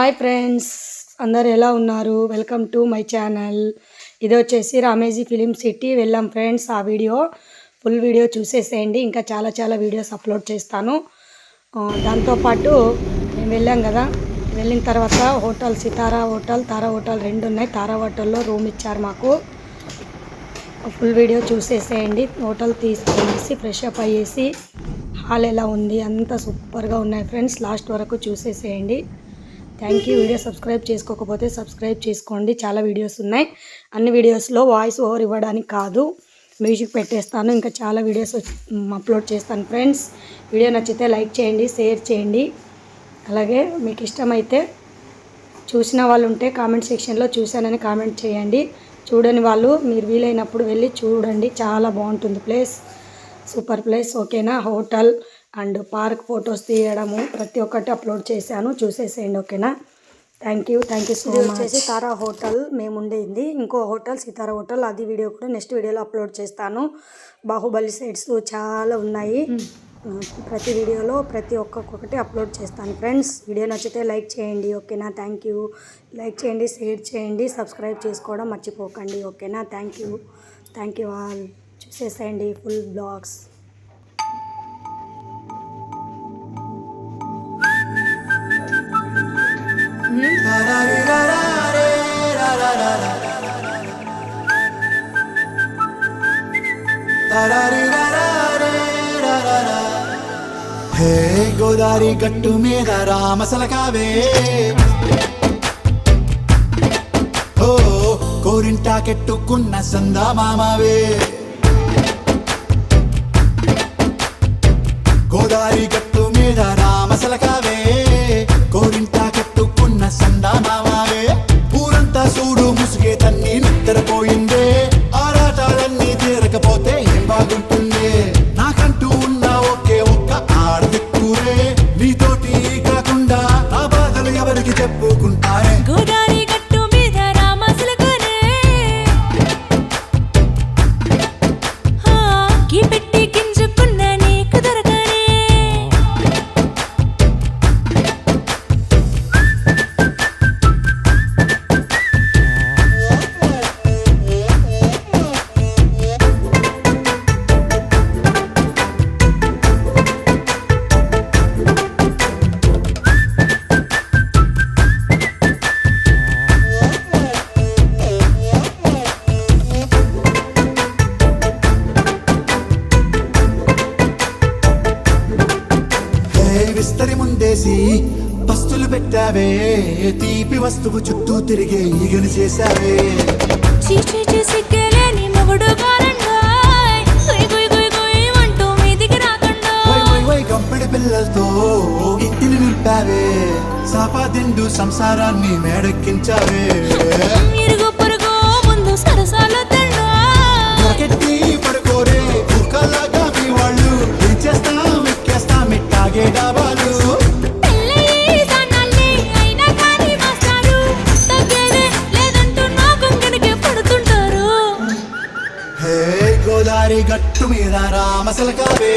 Hi friends, అందరు ఎలా ఉన్నారు? Welcome to my channel. ఇది వచ్చేసి రామేజీ ఫిలిం సిటీ వెళ్ళాం ఫ్రెండ్స్. ఆ వీడియో ఫుల్ వీడియో చూసేసేయండి. ఇంకా చాలా వీడియోస్ అప్లోడ్ చేస్తాను. దాంతోపాటు మేము వెళ్ళాం కదా, వెళ్ళిన తర్వాత హోటల్ సితారా హోటల్, తారా హోటల్ రెండు ఉన్నాయి. తారా హోటల్లో రూమ్ ఇచ్చారు మాకు. ఫుల్ వీడియో చూసేసేయండి. హోటల్ తీసుకునేసి ఫ్రెష్ అప్ అయ్యేసి హాల్ ఎలా ఉంది, అంతా సూపర్గా ఉన్నాయి ఫ్రెండ్స్. లాస్ట్ వరకు చూసేసేయండి. Thank you. వీడియో సబ్స్క్రైబ్ చేసుకోకపోతే సబ్స్క్రైబ్ చేసుకోండి. చాలా వీడియోస్ ఉన్నాయి. అన్ని వీడియోస్లో వాయిస్ ఓవర్ ఇవ్వడానికి కాదు, మ్యూజిక్ పెట్టేస్తాను. ఇంకా చాలా వీడియోస్ అప్లోడ్ చేస్తాను ఫ్రెండ్స్. వీడియో నచ్చితే లైక్ చేయండి, షేర్ చేయండి. అలాగే మీకు ఇష్టమైతే చూసిన వాళ్ళు ఉంటే కామెంట్ సెక్షన్లో చూశానని కామెంట్ చేయండి. చూడని వాళ్ళు మీరు వీలైనప్పుడు వెళ్ళి చూడండి. చాలా బాగుంటుంది ప్లేస్, సూపర్ ప్లేస్. ఓకేనా? హోటల్ అండ్ పార్క్ ఫొటోస్ తీయడము ప్రతి ఒక్కటి అప్లోడ్ చేశాను, చూసేసేయండి. ఓకేనా? Thank you so much. వచ్చేసి తారా హోటల్ మేము ఉండేది. ఇంకో హోటల్ సితారా హోటల్, అది వీడియో కూడా నెక్స్ట్ వీడియోలో అప్లోడ్ చేస్తాను. బాహుబలి సైడ్స్ చాలా ఉన్నాయి. ప్రతి వీడియోలో ప్రతి ఒక్కొక్కటి అప్లోడ్ చేస్తాను ఫ్రెండ్స్. వీడియో నచ్చితే లైక్ చేయండి. ఓకేనా? Thank you. లైక్ చేయండి, షేర్ చేయండి, సబ్స్క్రైబ్ చేసుకోవడం మర్చిపోకండి. ఓకేనా? Thank you all. చూసేసేయండి ఫుల్ బ్లాగ్స్. హే గోదారి గట్టు మీద రామసలకావే, ఓ కోరింటా కెట్టుకున్న సందా మామావే. గోదారి గట్టు మీద రామసలకావే, కోరింటా కెట్టుకున్న సందా మామావే. ఊరంతా చూడు ముసుగే తన్ని నిద్రపోయిందే, ఆరాటాలన్నీ తీరకపోతే ఏం బాగుంటుందే. నాకంటూ ఉన్న ఒకే ఒక్క ఆడదిక్కురే, నీతోటి కాకుండా నా బాధలు ఎవరికి చెప్పుకుంటారే. గోదారి గట్టు మీద రామసలకానే, కీ పెట్టి గింజుకున్న నీకు దొరకనే. విస్తరి ముందేసి పస్తులు పెట్టావే, తీపి వస్తువు చుట్టూ తిరిగే ఈగను చేశావే. చీచీ చేసి గెలేని మొగుడు గారండాయ్, గుయ్ గుయ్ గుయ్ గుయ్ అంటూ మీదికి రాకుండా. వై గంపెడి పిల్లలతో ఇంటిని నింపావే, సాపాదిండు సంసారాన్ని మేడెక్కించావే. ఇరుగు పొరుగు ముందు సరసాలు తండా, దొరకెట్టి పడుకోరే కుక్కలాగా మీ వాళ్ళు, చేస్తాం ఎక్కేస్తాం ఇట్టాగే డాబాలు. పెళ్ళయి దానాల్ని అయినా కానీ మాస్టారు, తగ్గేదే లేదంటూ నా కొంగడికే పడుతుంటారు. హే గోదారి గట్టు మీద రామసలకావే,